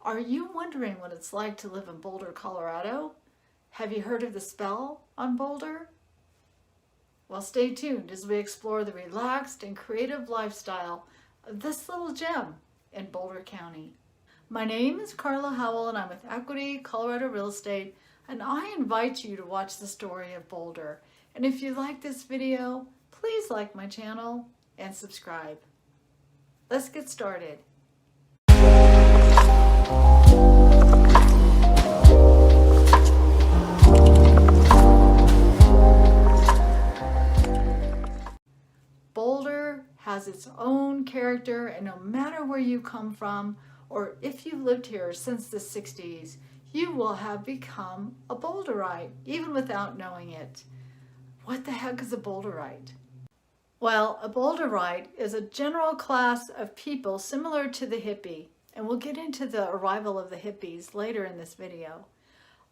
Are you wondering what it's like to live in Boulder, Colorado? Have you heard of the spell on Boulder? Well, stay tuned as we explore the relaxed and creative lifestyle of this little gem in Boulder County. My name is Carla Howell and I'm with Equity Colorado Real Estate, and I invite you to watch the story of Boulder. And if you like this video, please like my channel and subscribe. Let's get started. Boulder has its own character, and no matter where you come from or if you've lived here since the 60s, you will have become a Boulderite, even without knowing it. What the heck is a Boulderite? Well, a Boulderite is a general class of people similar to the hippie, and we'll get into the arrival of the hippies later in this video.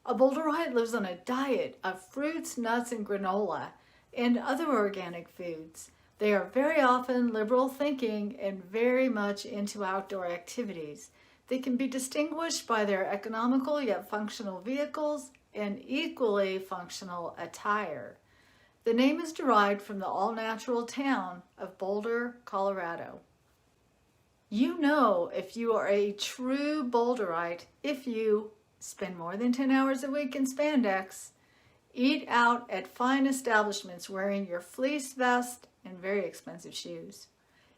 A Boulderite lives on a diet of fruits, nuts, and granola, and other organic foods. They are very often liberal thinking and very much into outdoor activities. They can be distinguished by their economical yet functional vehicles and equally functional attire. The name is derived from the all-natural town of Boulder, Colorado. You know if you are a true Boulderite if you spend more than 10 hours a week in spandex, eat out at fine establishments wearing your fleece vest and very expensive shoes.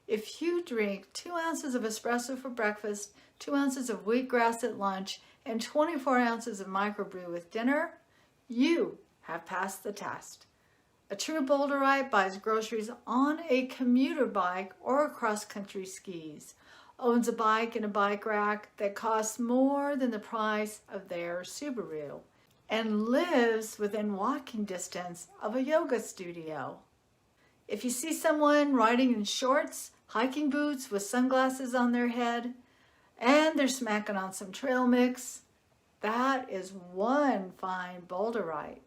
If you drink 2 ounces of espresso for breakfast, 2 ounces of wheatgrass at lunch, and 24 ounces of microbrew with dinner, you have passed the test. A true Boulderite buys groceries on a commuter bike or cross-country skis, owns a bike and a bike rack that costs more than the price of their Subaru, and lives within walking distance of a yoga studio. If you see someone riding in shorts, hiking boots with sunglasses on their head, and they're smacking on some trail mix, that is one fine Boulderite.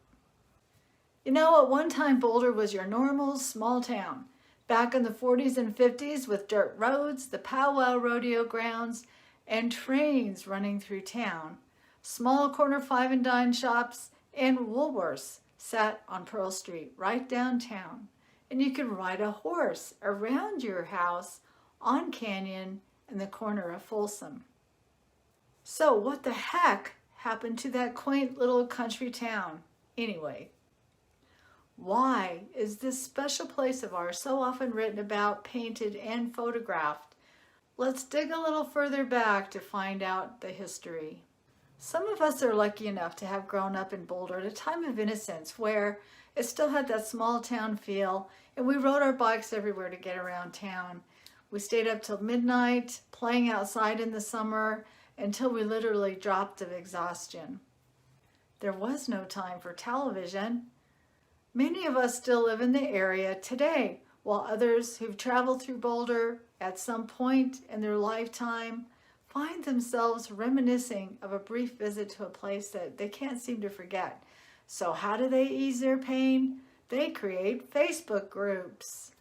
You know, at one time Boulder was your normal small town. Back in the 40s and 50s with dirt roads, the powwow rodeo grounds, and trains running through town. Small corner 5 and dime shops and Woolworths sat on Pearl Street right downtown. And you could ride a horse around your house on Canyon in the corner of Folsom. So what the heck happened to that quaint little country town anyway? Why is this special place of ours so often written about, painted, and photographed? Let's dig a little further back to find out the history. Some of us are lucky enough to have grown up in Boulder at a time of innocence where it still had that small town feel, and we rode our bikes everywhere to get around town. We stayed up till midnight, playing outside in the summer, until we literally dropped of exhaustion. There was no time for television. Many of us still live in the area today, while others who've traveled through Boulder at some point in their lifetime find themselves reminiscing of a brief visit to a place that they can't seem to forget. So how do they ease their pain? They create Facebook groups.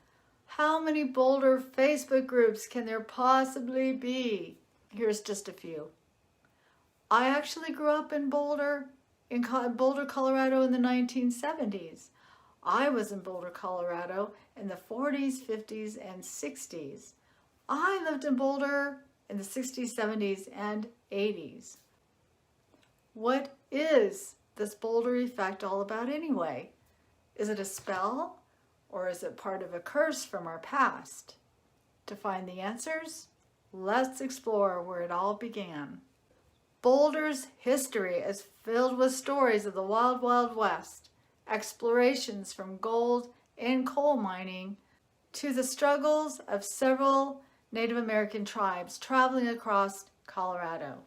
How many Boulder Facebook groups can there possibly be? Here's just a few. I actually grew up in Boulder, Colorado in the 1970s. I was in Boulder, Colorado in the 40s, 50s, and 60s. I lived in Boulder in the 60s, 70s, and 80s. What is this Boulder effect all about anyway? Is it a spell, or is it part of a curse from our past? To find the answers, let's explore where it all began. Boulder's history is filled with stories of the Wild Wild West, explorations from gold and coal mining, to the struggles of several Native American tribes traveling across Colorado.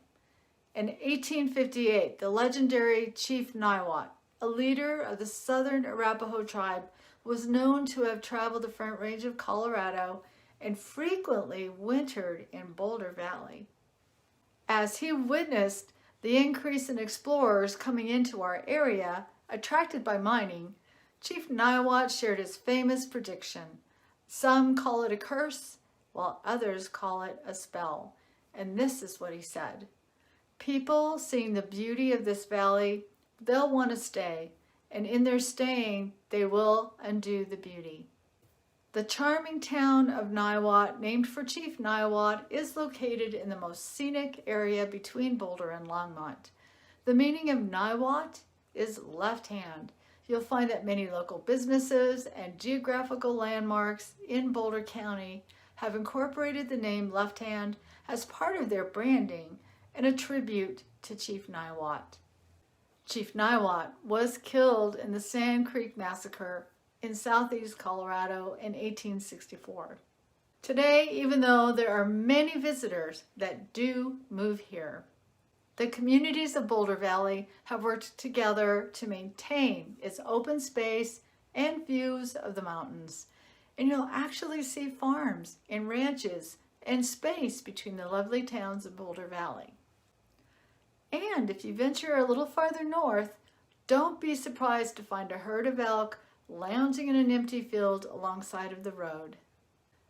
In 1858, the legendary Chief Niwot, a leader of the Southern Arapaho tribe, was known to have traveled the Front Range of Colorado and frequently wintered in Boulder Valley. As he witnessed the increase in explorers coming into our area, attracted by mining, Chief Niwot shared his famous prediction. Some call it a curse, while others call it a spell. And this is what he said. People seeing the beauty of this valley, they'll want to stay, and in their staying, they will undo the beauty. The charming town of Niwot, named for Chief Niwot, is located in the most scenic area between Boulder and Longmont. The meaning of Niwot is left hand. You'll find that many local businesses and geographical landmarks in Boulder County have incorporated the name Left Hand as part of their branding and a tribute to Chief Niwot. Chief Niwot was killed in the Sand Creek Massacre in southeast Colorado in 1864. Today, even though there are many visitors that do move here, the communities of Boulder Valley have worked together to maintain its open space and views of the mountains. And you'll actually see farms and ranches and space between the lovely towns of Boulder Valley. And if you venture a little farther north, don't be surprised to find a herd of elk lounging in an empty field alongside of the road.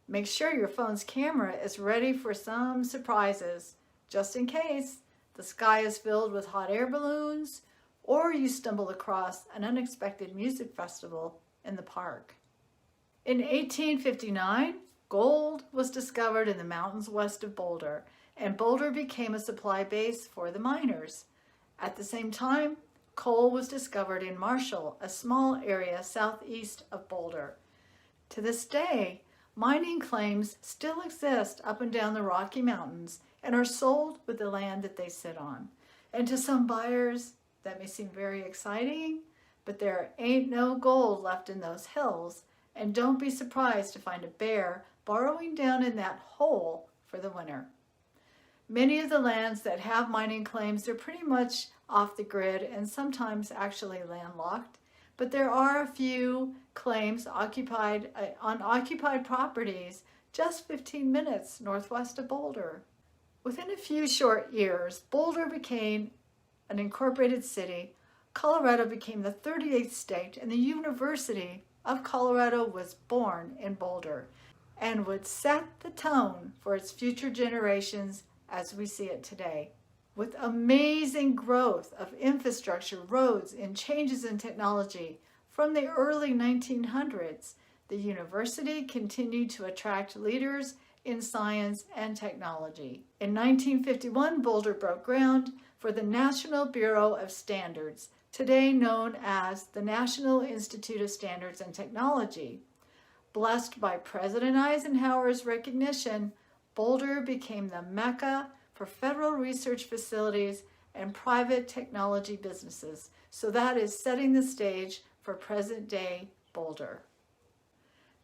Make sure your phone's camera is ready for some surprises, just in case the sky is filled with hot air balloons or you stumble across an unexpected music festival in the park. In 1859, gold was discovered in the mountains west of Boulder, and Boulder became a supply base for the miners. At the same time, coal was discovered in Marshall, a small area southeast of Boulder. To this day, mining claims still exist up and down the Rocky Mountains and are sold with the land that they sit on. And to some buyers, that may seem very exciting, but there ain't no gold left in those hills, and don't be surprised to find a bear burrowing down in that hole for the winter. Many of the lands that have mining claims are pretty much off the grid and sometimes actually landlocked, but there are a few claims on occupied properties just 15 minutes northwest of Boulder. Within a few short years, Boulder became an incorporated city. Colorado became the 38th state, and the University of Colorado was born in Boulder and would set the tone for its future generations as we see it today. With amazing growth of infrastructure, roads, and changes in technology from the early 1900s, the university continued to attract leaders in science and technology. In 1951, Boulder broke ground for the National Bureau of Standards, today known as the National Institute of Standards and Technology. Blessed by President Eisenhower's recognition, Boulder became the Mecca for federal research facilities and private technology businesses. So that is setting the stage for present-day Boulder.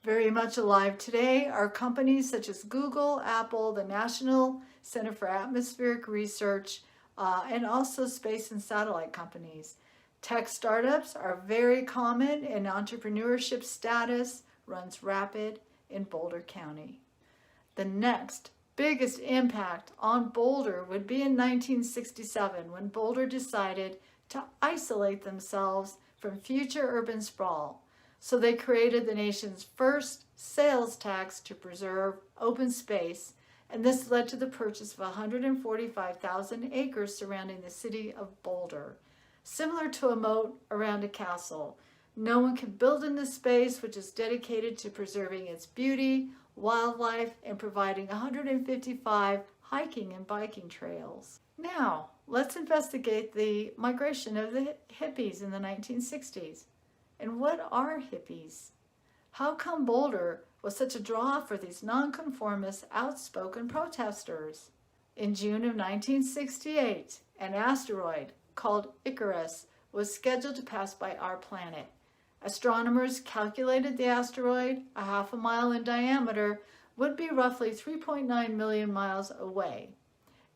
Very much alive today are companies such as Google, Apple, the National Center for Atmospheric Research, and also space and satellite companies. Tech startups are very common, and entrepreneurship status runs rapid in Boulder County. The next biggest impact on Boulder would be in 1967, when Boulder decided to isolate themselves from future urban sprawl. So they created the nation's first sales tax to preserve open space, and this led to the purchase of 145,000 acres surrounding the city of Boulder. Similar to a moat around a castle, no one can build in this space, which is dedicated to preserving its beauty, wildlife, and providing 155 hiking and biking trails. Now, let's investigate the migration of the hippies in the 1960s. And what are hippies? How come Boulder was such a draw for these nonconformist, outspoken protesters? In June of 1968, an asteroid called Icarus was scheduled to pass by our planet. Astronomers calculated the asteroid, a half a mile in diameter, would be roughly 3.9 million miles away.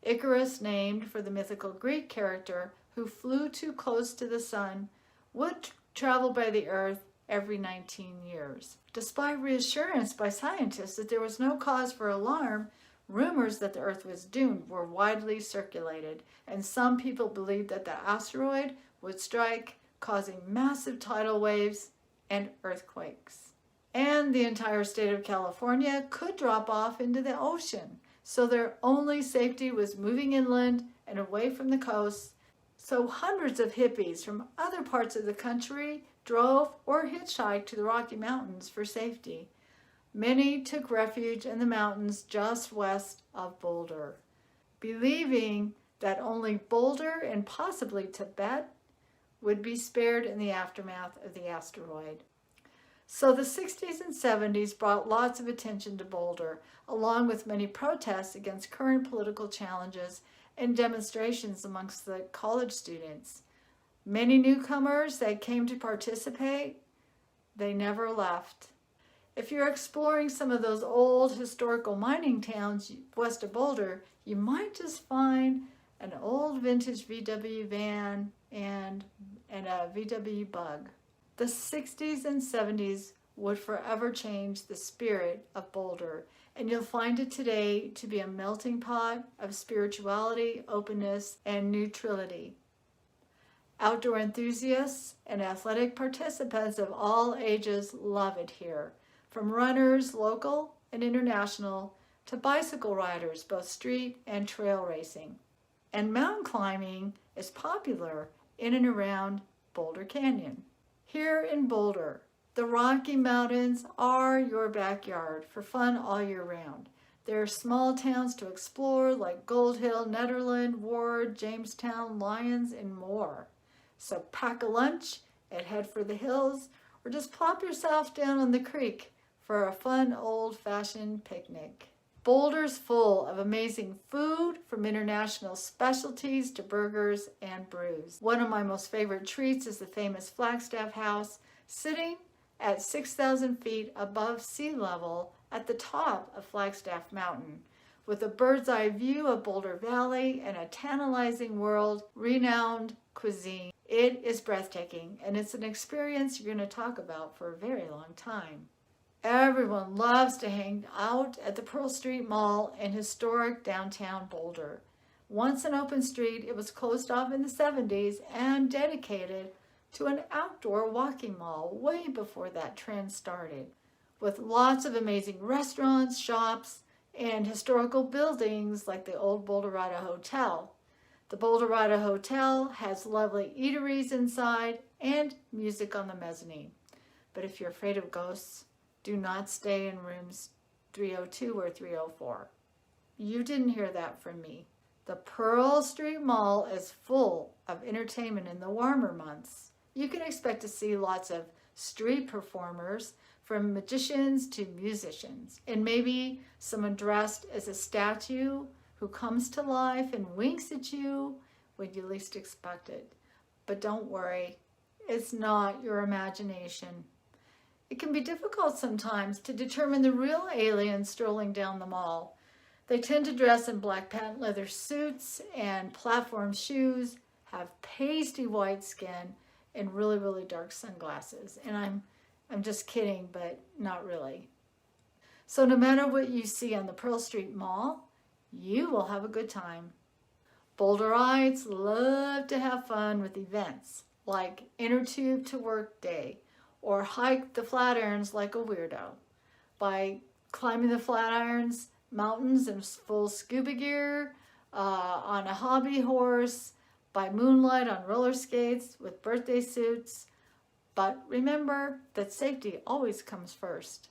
Icarus, named for the mythical Greek character who flew too close to the sun, would travel by the Earth every 19 years. Despite reassurance by scientists that there was no cause for alarm, rumors that the Earth was doomed were widely circulated, and some people believed that the asteroid would strike, causing massive tidal waves and earthquakes. And the entire state of California could drop off into the ocean, so their only safety was moving inland and away from the coast, so hundreds of hippies from other parts of the country drove or hitchhiked to the Rocky Mountains for safety. Many took refuge in the mountains just west of Boulder, believing that only Boulder and possibly Tibet would be spared in the aftermath of the asteroid. So the 60s and 70s brought lots of attention to Boulder, along with many protests against current political challenges and demonstrations amongst the college students. Many newcomers that came to participate, they never left. If you're exploring some of those old historical mining towns west of Boulder, you might just find an old vintage VW van and a VW Bug. The 60s and 70s would forever change the spirit of Boulder, and you'll find it today to be a melting pot of spirituality, openness, and neutrality. Outdoor enthusiasts and athletic participants of all ages love it here, from runners, local and international, to bicycle riders, both street and trail racing. And mountain climbing is popular in and around Boulder Canyon. Here in Boulder, the Rocky Mountains are your backyard for fun all year round. There are small towns to explore like Gold Hill, Nederland, Ward, Jamestown, Lyons, and more. So pack a lunch and head for the hills, or just plop yourself down on the creek for a fun old-fashioned picnic. Boulder's full of amazing food, from international specialties to burgers and brews. One of my most favorite treats is the famous Flagstaff House, sitting at 6,000 feet above sea level at the top of Flagstaff Mountain, with a bird's eye view of Boulder Valley and a tantalizing world-renowned cuisine. It is breathtaking, and it's an experience you're going to talk about for a very long time. Everyone loves to hang out at the Pearl Street Mall in historic downtown Boulder. Once an open street, it was closed off in the 70s and dedicated to an outdoor walking mall way before that trend started, with lots of amazing restaurants, shops, and historical buildings like the old Boulderite Hotel. The Boulderite Hotel has lovely eateries inside and music on the mezzanine. But if you're afraid of ghosts, do not stay in rooms 302 or 304. You didn't hear that from me. The Pearl Street Mall is full of entertainment in the warmer months. You can expect to see lots of street performers, from magicians to musicians, and maybe someone dressed as a statue who comes to life and winks at you when you least expect it. But don't worry, it's not your imagination. It can be difficult sometimes to determine the real aliens strolling down the mall. They tend to dress in black patent leather suits and platform shoes, have pasty white skin, and really, really dark sunglasses. And I'm just kidding, but not really. So no matter what you see on the Pearl Street Mall, you will have a good time. Boulderites love to have fun with events like Inner Tube to Work Day, or hike the Flatirons like a weirdo by climbing the Flatirons mountains in full scuba gear, on a hobby horse, by moonlight on roller skates with birthday suits. But remember that safety always comes first.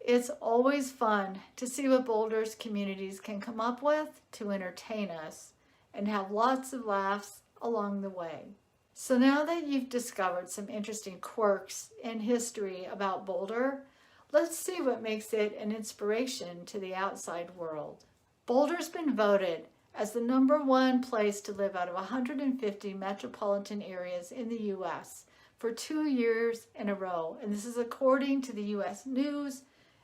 It's always fun to see what Boulder's communities can come up with to entertain us and have lots of laughs along the way. So now that you've discovered some interesting quirks in history about Boulder, let's see what makes it an inspiration to the outside world. Boulder's been voted as the #1 place to live out of 150 metropolitan areas in the U.S. for 2 years in a row, and this is according to the U.S. News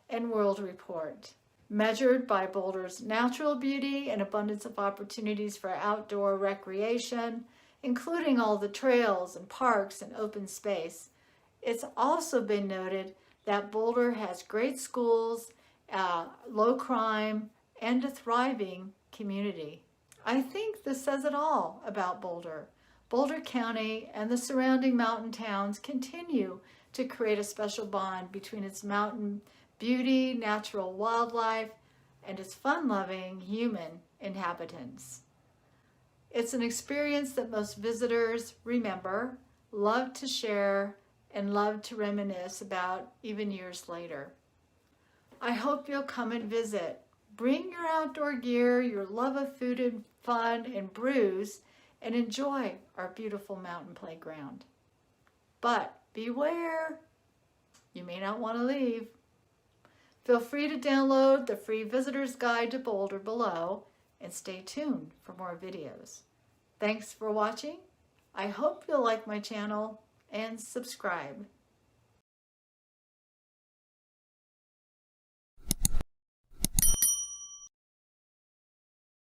and World Report. Measured by Boulder's natural beauty and abundance of opportunities for outdoor recreation, including all the trails and parks and open space. It's also been noted that Boulder has great schools, low crime, and a thriving community. I think this says it all about Boulder. Boulder County and the surrounding mountain towns continue to create a special bond between its mountain beauty, natural wildlife, and its fun-loving human inhabitants. It's an experience that most visitors remember, love to share, and love to reminisce about even years later. I hope you'll come and visit. Bring your outdoor gear, your love of food and fun and brews, and enjoy our beautiful mountain playground. But beware, you may not want to leave. Feel free to download the free Visitor's Guide to Boulder below and stay tuned for more videos. Thanks for watching. I hope you'll like my channel and subscribe.